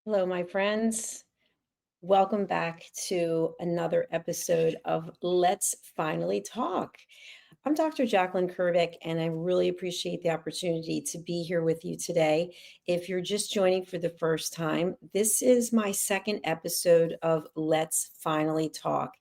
Hello, my friends. Welcome back to another episode of Let's Finally Talk. I'm Dr. Jacalyn Kerbeck, and I really appreciate the opportunity to be here with you today. If you're just joining for the first time, this is my second episode of Let's Finally Talk.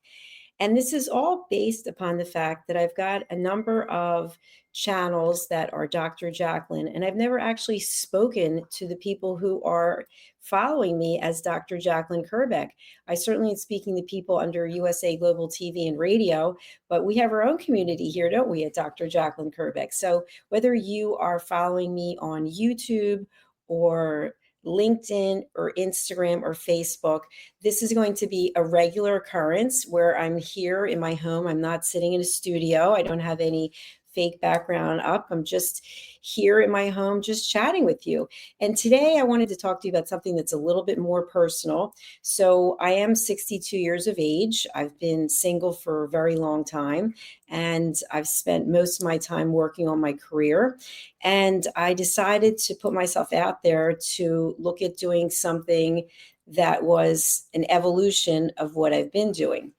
And this is all based upon the fact that I've got a number of channels that are Dr. Jacalyn, and I've never actually spoken to the people who are following me as Dr. Jacalyn Kerbeck. I certainly am speaking to people under USA Global TV and radio, but we have our own community here, don't we, at Dr. Jacalyn Kerbeck? So whether you are following me on YouTube or LinkedIn or Instagram or Facebook, this is going to be a regular occurrence where I'm here in my home. I'm not sitting in a studio. I don't have any fake background up. I'm just here in my home, just chatting with you. And today I wanted to talk to you about something that's a little bit more personal. So I am 62 years of age. I've been single for a very long time, and I've spent most of my time working on my career. And I decided to put myself out there to look at doing something that was an evolution of what I've been doing.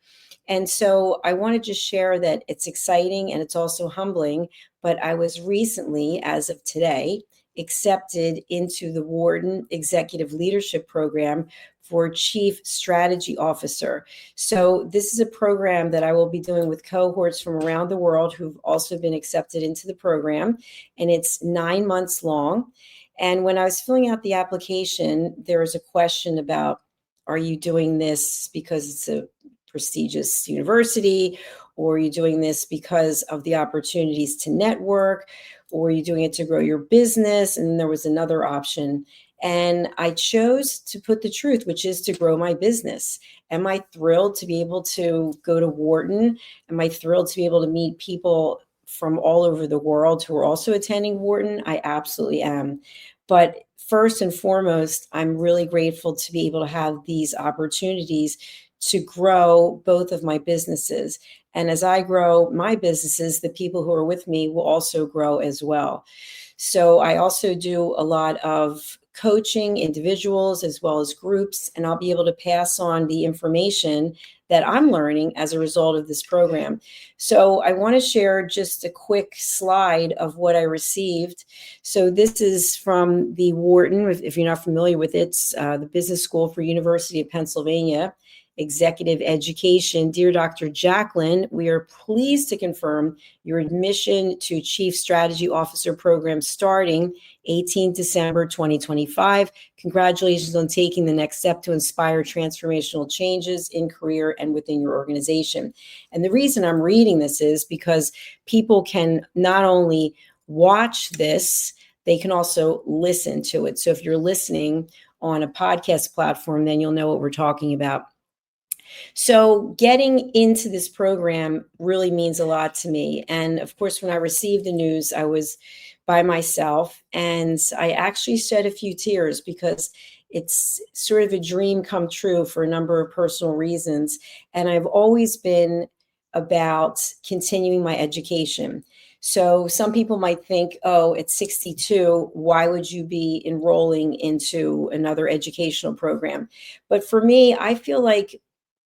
And so I want to just share that it's exciting and it's also humbling. But I was recently, as of today, accepted into the Wharton Executive Leadership Program for Chief Strategy Officer. So this is a program that I will be doing with cohorts from around the world who've also been accepted into the program. And it's 9 months long. And when I was filling out the application, there was a question about, are you doing this because it's a prestigious university, or are you doing this because of the opportunities to network, or are you doing it to grow your business? And there was another option. And I chose to put the truth, which is to grow my business. Am I thrilled to be able to go to Wharton? Am I thrilled to be able to meet people from all over the world who are also attending Wharton? I absolutely am. But first and foremost, I'm really grateful to be able to have these opportunities to grow both of my businesses. And as I grow my businesses, the people who are with me will also grow as well. So I also do a lot of coaching individuals as well as groups, and I'll be able to pass on the information that I'm learning as a result of this program. So I want to share just a quick slide of what I received. So this is from the Wharton, if you're not familiar with it, it's the Business School for University of Pennsylvania. Executive Education. Dear Dr. Jacalyn, we are pleased to confirm your admission to Chief Strategy Officer program starting 18 December 2025. Congratulations on taking the next step to inspire transformational changes in career and within your organization. And the reason I'm reading this is because people can not only watch this, they can also listen to it. So if you're listening on a podcast platform, then you'll know what we're talking about. So getting into this program really means a lot to me. And of course, when I received the news, I was by myself, and I actually shed a few tears because it's sort of a dream come true for a number of personal reasons. And I've always been about continuing my education. So some people might think, oh, at 62, why would you be enrolling into another educational program? But for me, I feel like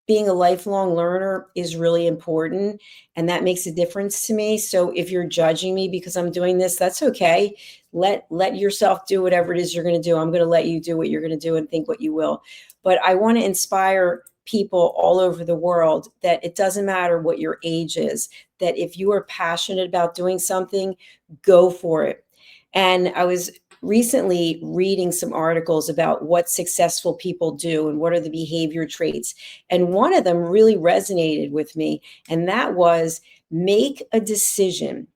being a lifelong learner is really important, and that makes a difference to me. So if you're judging me because I'm doing this, that's okay. Let yourself do whatever it is you're going to do. I'm going to let you do what you're going to do and think what you will. But I want to inspire people all over the world that it doesn't matter what your age is, that if you are passionate about doing something, go for it. And I was recently reading some articles about what successful people do and what are the behavior traits. And one of them really resonated with me, and that was make a decision.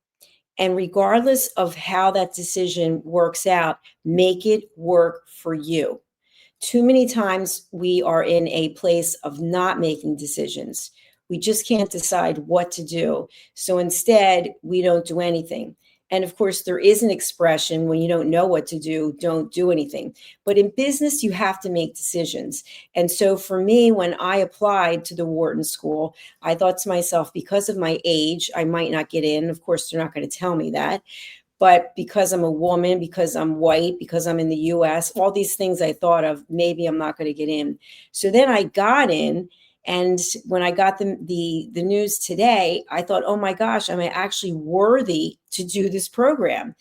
And regardless of how that decision works out, make it work for you. Too many times we are in a place of not making decisions. We just can't decide what to do. So instead, we don't do anything. And of course, there is an expression, when you don't know what to do, don't do anything. But in business, you have to make decisions. And so for me, when I applied to the Wharton School, I thought to myself, because of my age, I might not get in. Of course, they're not going to tell me that. But because I'm a woman, because I'm white, because I'm in the US, all these things I thought of, maybe I'm not going to get in. So then I got in. And when I got the news today, I thought, oh my gosh, am I actually worthy to do this program?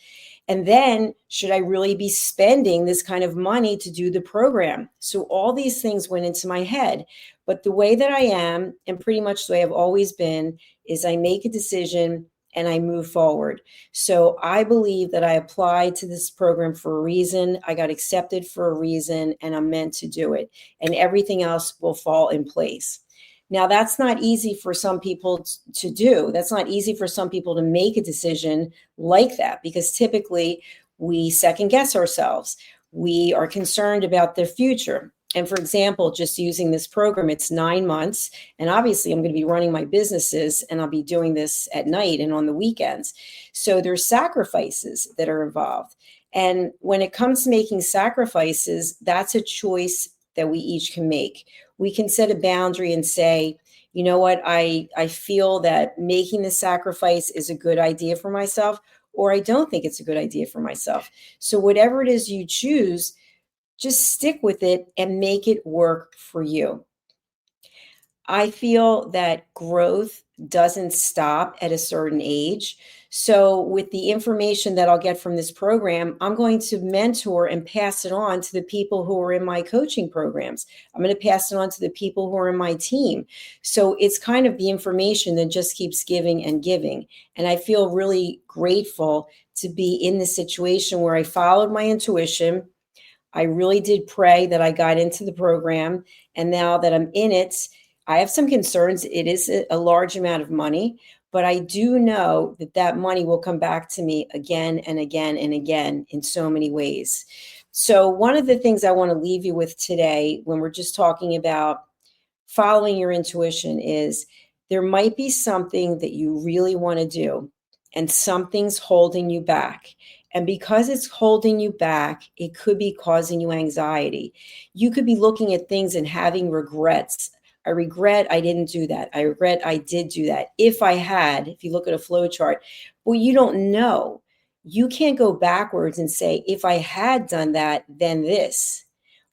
And then, should I really be spending this kind of money to do the program? So, all these things went into my head. But the way that I am, and pretty much the way I've always been, is I make a decision and I move forward. So, I believe that I applied to this program for a reason. I got accepted for a reason, and I'm meant to do it. And everything else will fall in place. Now, that's not easy for some people to do. That's not easy for some people to make a decision like that, because typically we second guess ourselves. We are concerned about the future. And for example, just using this program, it's 9 months. And obviously, I'm going to be running my businesses and I'll be doing this at night and on the weekends. So there's sacrifices that are involved. And when it comes to making sacrifices, that's a choice that we each can make. We can set a boundary and say, you know what, I feel that making the sacrifice is a good idea for myself, or I don't think it's a good idea for myself. So whatever it is you choose, just stick with it and make it work for you. I feel that growth doesn't stop at a certain age. So, with the information that I'll get from this program, I'm going to mentor and pass it on to the people who are in my coaching programs. I'm going to pass it on to the people who are in my team. So, it's kind of the information that just keeps giving and giving. And I feel really grateful to be in the situation where I followed my intuition. I really did pray that I got into the program. And now that I'm in it, I have some concerns. It is a large amount of money, but I do know that that money will come back to me again and again and again in so many ways. So, one of the things I want to leave you with today, when we're just talking about following your intuition, is there might be something that you really want to do and something's holding you back. And because it's holding you back, it could be causing you anxiety. You could be looking at things and having regrets. I regret I didn't do that. I regret I did do that. If I had, if you look at a flow chart, well, you don't know. You can't go backwards and say, if I had done that, then this.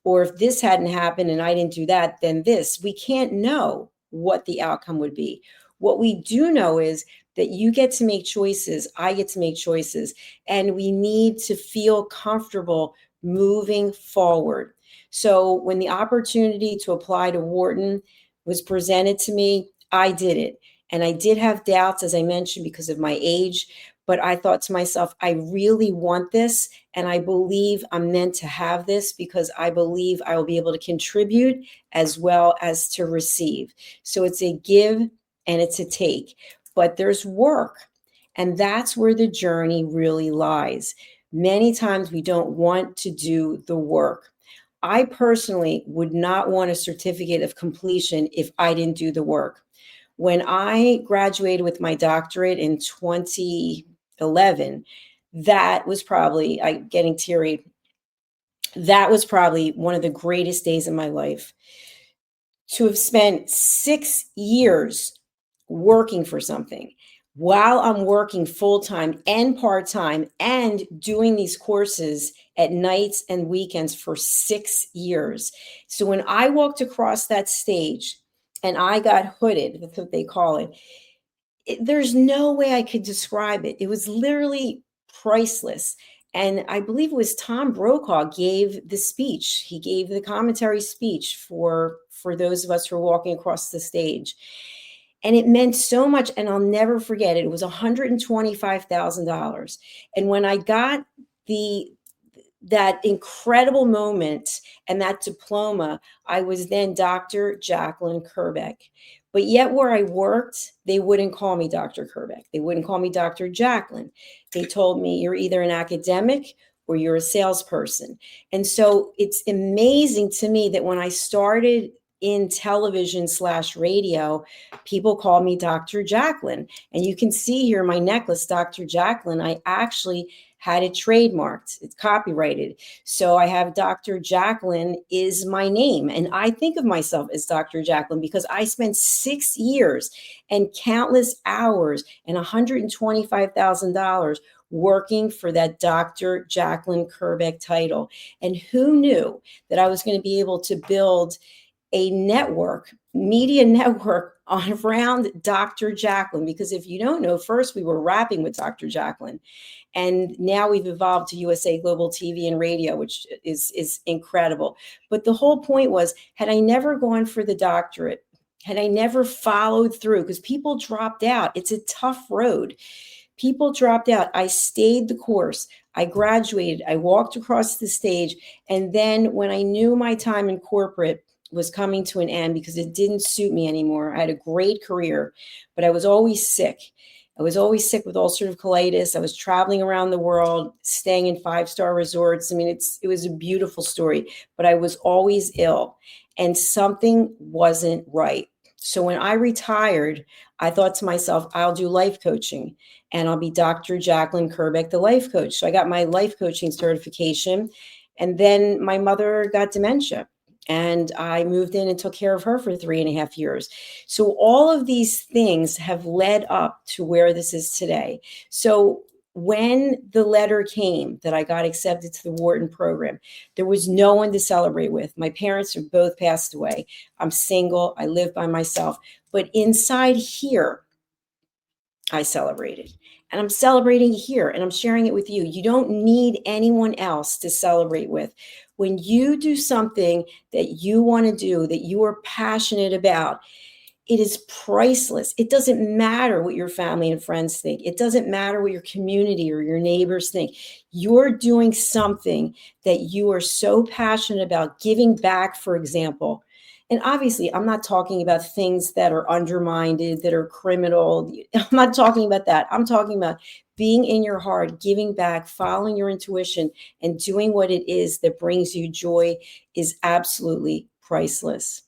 Or if this hadn't happened and I didn't do that, then this. We can't know what the outcome would be. What we do know is that you get to make choices, I get to make choices, and we need to feel comfortable moving forward. So when the opportunity to apply to Wharton was presented to me, I did it. And I did have doubts, as I mentioned, because of my age. But I thought to myself, I really want this. And I believe I'm meant to have this because I believe I will be able to contribute as well as to receive. So it's a give and it's a take. But there's work. And that's where the journey really lies. Many times we don't want to do the work. I personally would not want a certificate of completion if I didn't do the work. When I graduated with my doctorate in 2011, that was probably, I'm getting teary, that was probably one of the greatest days of my life. To have spent 6 years working for something while I'm working full time and part time and doing these courses at nights and weekends for 6 years. So when I walked across that stage and I got hooded, that's what they call it, there's no way I could describe it. It was literally priceless. And I believe it was Tom Brokaw gave the speech. He gave the commentary speech for those of us who are walking across the stage. And it meant so much. And I'll never forget it. It was $125,000. And when I got that incredible moment and that diploma, I was then Dr. Jacalyn Kerbeck. But yet where I worked, they wouldn't call me Dr. Kerbeck. They wouldn't call me Dr. Jacalyn. They told me you're either an academic or you're a salesperson. And so it's amazing to me that when I started in television/radio, people call me Dr. Jacalyn. And you can see here my necklace, Dr. Jacalyn. I actually had it trademarked, it's copyrighted. So I have Dr. Jacalyn is my name. And I think of myself as Dr. Jacalyn because I spent 6 years and countless hours and $125,000 working for that Dr. Jacalyn Kerbeck title. And who knew that I was going to be able to build a network, media network on around Dr. Jacalyn? Because if you don't know, first we were rapping with Dr. Jacalyn, and now we've evolved to USA Global TV and radio, which is incredible. But the whole point was, had I never gone for the doctorate, had I never followed through, because people dropped out, it's a tough road. People dropped out. I stayed the course. I graduated. I walked across the stage. And then when I knew my time in corporate was coming to an end because it didn't suit me anymore, I had a great career, but I was always sick. I was always sick with ulcerative colitis. I was traveling around the world, staying in five-star resorts. I mean, it was a beautiful story, but I was always ill and something wasn't right. So when I retired, I thought to myself, I'll do life coaching and I'll be Dr. Jacalyn Kerbeck, the life coach. So I got my life coaching certification. And then my mother got dementia and I moved in and took care of her for 3.5 years. So all of these things have led up to where this is today. So when the letter came that I got accepted to the Wharton program, there was no one to celebrate with. My parents have both passed away. I'm single. I live by myself. But inside here, I celebrated. And I'm celebrating here and I'm sharing it with you. You don't need anyone else to celebrate with. When you do something that you want to do, that you are passionate about, it is priceless. It doesn't matter what your family and friends think. It doesn't matter what your community or your neighbors think. You're doing something that you are so passionate about, giving back, for example. And obviously, I'm not talking about things that are undermined, that are criminal. I'm not talking about that. I'm talking about being in your heart, giving back, following your intuition, and doing what it is that brings you joy is absolutely priceless.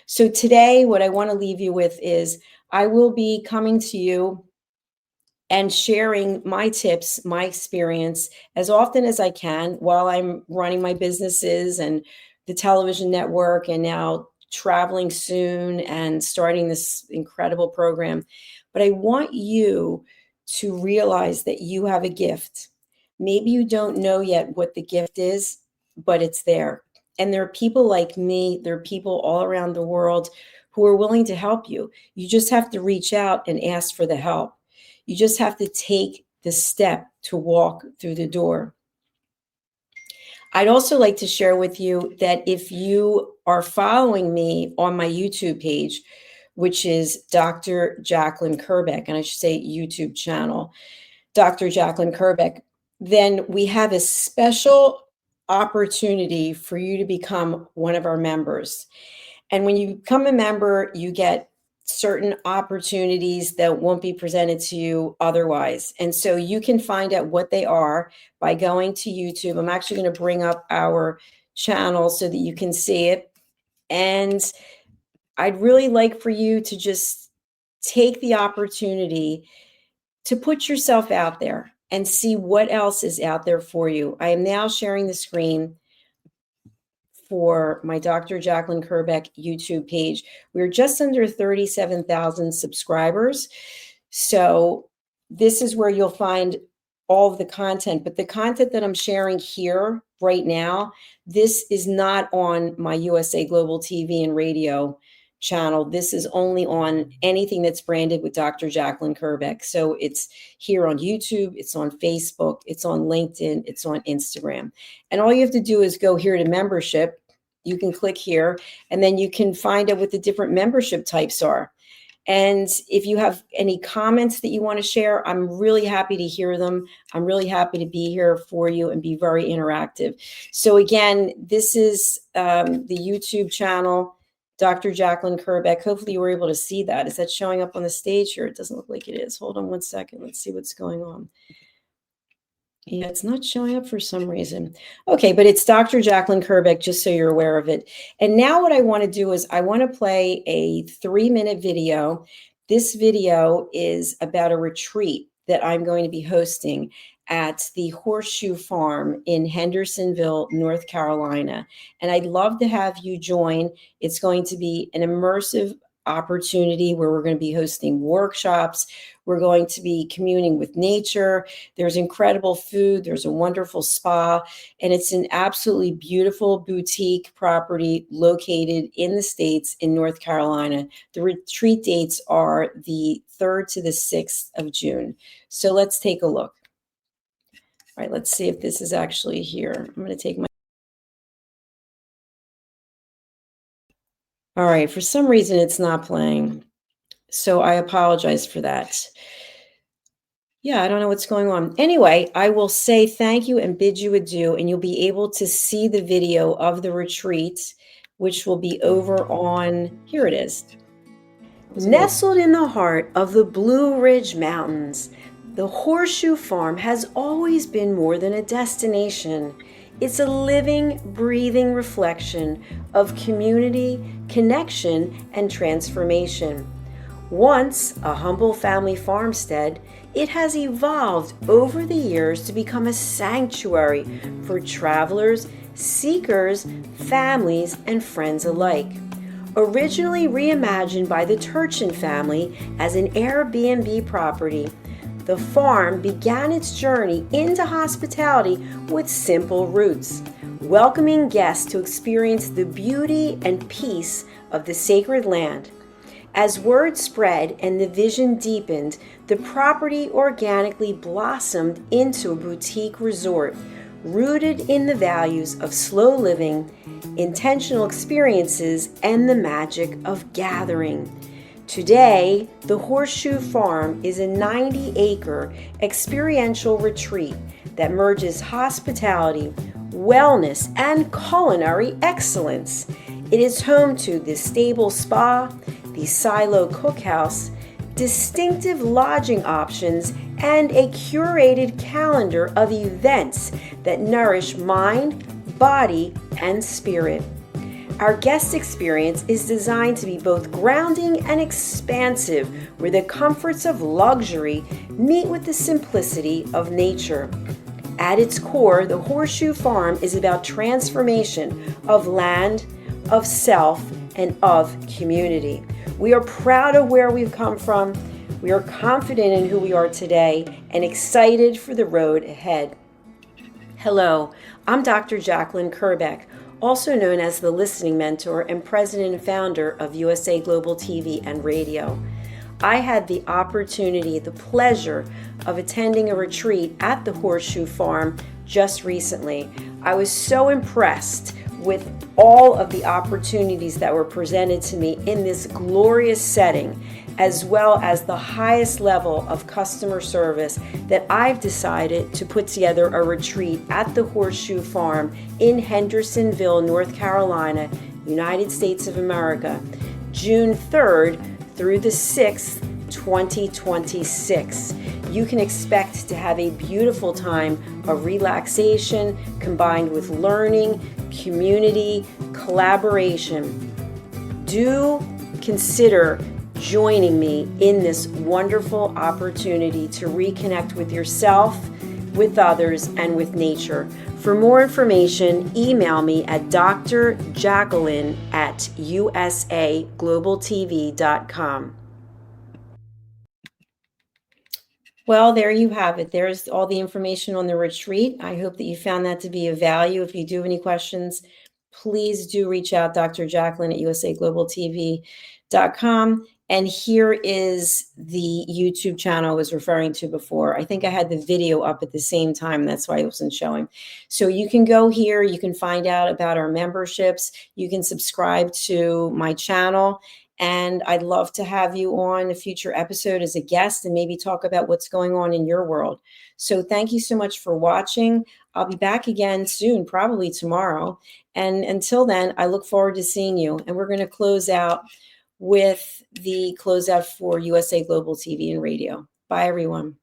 So today, what I want to leave you with is I will be coming to you and sharing my tips, my experience as often as I can while I'm running my businesses and the television network and now traveling soon and starting this incredible program. But I want you to realize that you have a gift. Maybe you don't know yet what the gift is, but it's there. And there are people like me, there are people all around the world who are willing to help you. You just have to reach out and ask for the help. You just have to take the step to walk through the door. I'd also like to share with you that if you are following me on my YouTube page, which is Dr. Jacalyn Kerbeck, and I should say YouTube channel, Dr. Jacalyn Kerbeck, then we have a special opportunity for you to become one of our members. And when you become a member, you get certain opportunities that won't be presented to you otherwise. And so you can find out what they are by going to YouTube. I'm actually going to bring up our channel so that you can see it. And I'd really like for you to just take the opportunity to put yourself out there and see what else is out there for you. I am now sharing the screen for my Dr. Jacalyn Kerbeck YouTube page. We're just under 37,000 subscribers. So this is where you'll find all of the content, but the content that I'm sharing here right now, this is not on my USA Global TV and radio channel. This is only on anything that's branded with Dr. Jacalyn Kerbeck. So it's here on YouTube, it's on Facebook, it's on LinkedIn, it's on Instagram. And all you have to do is go here to membership. You can click here and then you can find out what the different membership types are. And if you have any comments that you want to share, I'm really happy to hear them. I'm really happy to be here for you and be very interactive. So again, this is the YouTube channel, Dr. Jacalyn Kerbeck. Hopefully you were able to see that. Is that showing up on the stage here? It doesn't look like it is. Hold on one second. Let's see what's going on. Yeah, it's not showing up for some reason. Okay, but it's Dr. Jacalyn Kerbeck, just so you're aware of it. And now what I want to do is I want to play a 3-minute video. This video is about a retreat that I'm going to be hosting at the Horseshoe Farm in Hendersonville, North Carolina. And I'd love to have you join. It's going to be an immersive opportunity where we're going to be hosting workshops. We're going to be communing with nature. There's incredible food. There's a wonderful spa, and it's an absolutely beautiful boutique property located in the States in North Carolina. The retreat dates are the 3rd to the 6th of June. So let's take a look. All right, let's see if this is actually here. I'm going to take my... All right, for some reason it's not playing. So I apologize for that. Yeah, I don't know what's going on. Anyway, I will say thank you and bid you adieu, and you'll be able to see the video of the retreat, which will be over on, here it is. Nestled in the heart of the Blue Ridge Mountains, the Horseshoe Farm has always been more than a destination. It's a living, breathing reflection of community, connection, and transformation. Once a humble family farmstead, it has evolved over the years to become a sanctuary for travelers, seekers, families, and friends alike. Originally reimagined by the Turchin family as an Airbnb property, the farm began its journey into hospitality with simple roots, welcoming guests to experience the beauty and peace of the sacred land. As word spread and the vision deepened, the property organically blossomed into a boutique resort, rooted in the values of slow living, intentional experiences, and the magic of gathering. Today, the Horseshoe Farm is a 90-acre experiential retreat that merges hospitality, wellness, and culinary excellence. It is home to the stable spa, the silo cookhouse, distinctive lodging options, and a curated calendar of events that nourish mind, body, and spirit. Our guest experience is designed to be both grounding and expansive, where the comforts of luxury meet with the simplicity of nature. At its core, the Horseshoe Farm is about transformation of land, of self, and of community. We are proud of where we've come from. We are confident in who we are today and excited for the road ahead. Hello, I'm Dr. Jacalyn Kerbeck, also known as the Listening Mentor and President and Founder of USA Global TV and Radio. I had the opportunity, the pleasure of attending a retreat at the Horseshoe Farm just recently. I was so impressed with all of the opportunities that were presented to me in this glorious setting, as well as the highest level of customer service, that I've decided to put together a retreat at the Horseshoe Farm in Hendersonville, North Carolina, United States of America, June 3rd through the 6th, 2026. You can expect to have a beautiful time of relaxation combined with learning, community, collaboration. Do consider joining me in this wonderful opportunity to reconnect with yourself, with others, and with nature. For more information, email me at drjacalyn@usaglobaltv.com. Well, there you have it. There's all the information on the retreat. I hope that you found that to be of value. If you do have any questions, please do reach out, Dr. Jacalyn at usaglobaltv.com. And here is the YouTube channel I was referring to before. I think I had the video up at the same time. That's why it wasn't showing. So you can go here. You can find out about our memberships. You can subscribe to my channel. And I'd love to have you on a future episode as a guest and maybe talk about what's going on in your world. So thank you so much for watching. I'll be back again soon, probably tomorrow. And until then, I look forward to seeing you. And we're going to close out with the closeout for USA Global TV and Radio. Bye, everyone.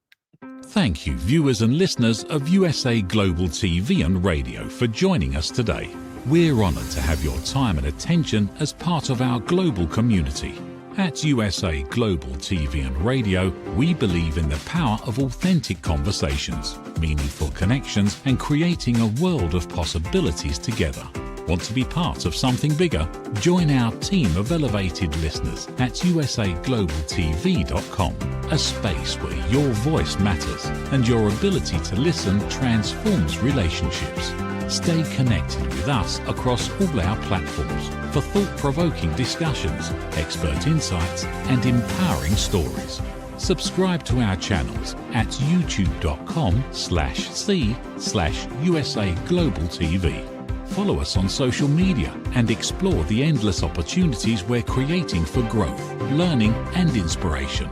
Thank you, viewers and listeners of USA Global TV and Radio, for joining us today. We're honoured to have your time and attention as part of our global community. At USA Global TV and Radio, we believe in the power of authentic conversations, meaningful connections, and creating a world of possibilities together. Want to be part of something bigger? Join our team of elevated listeners at usaglobaltv.com, a space where your voice matters and your ability to listen transforms relationships. Stay connected with us across all our platforms for thought-provoking discussions, expert insights, and empowering stories. Subscribe to our channels at youtube.com/c/USA Global TV. Follow us on social media and explore the endless opportunities we're creating for growth, learning, and inspiration.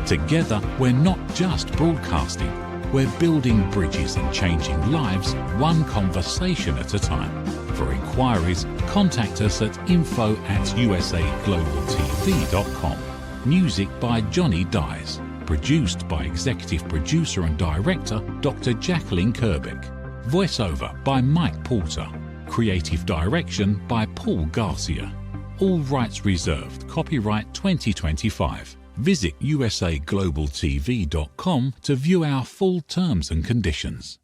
Together, we're not just broadcasting, we're building bridges and changing lives one conversation at a time. For inquiries, contact us at info@usaglobaltv.com. Music by Johnny Dyes. Produced by Executive Producer and Director Dr. Jacalyn Kerbeck. Voiceover by Mike Porter. Creative Direction by Paul Garcia. All rights reserved. Copyright 2025. Visit usaglobaltv.com to view our full terms and conditions.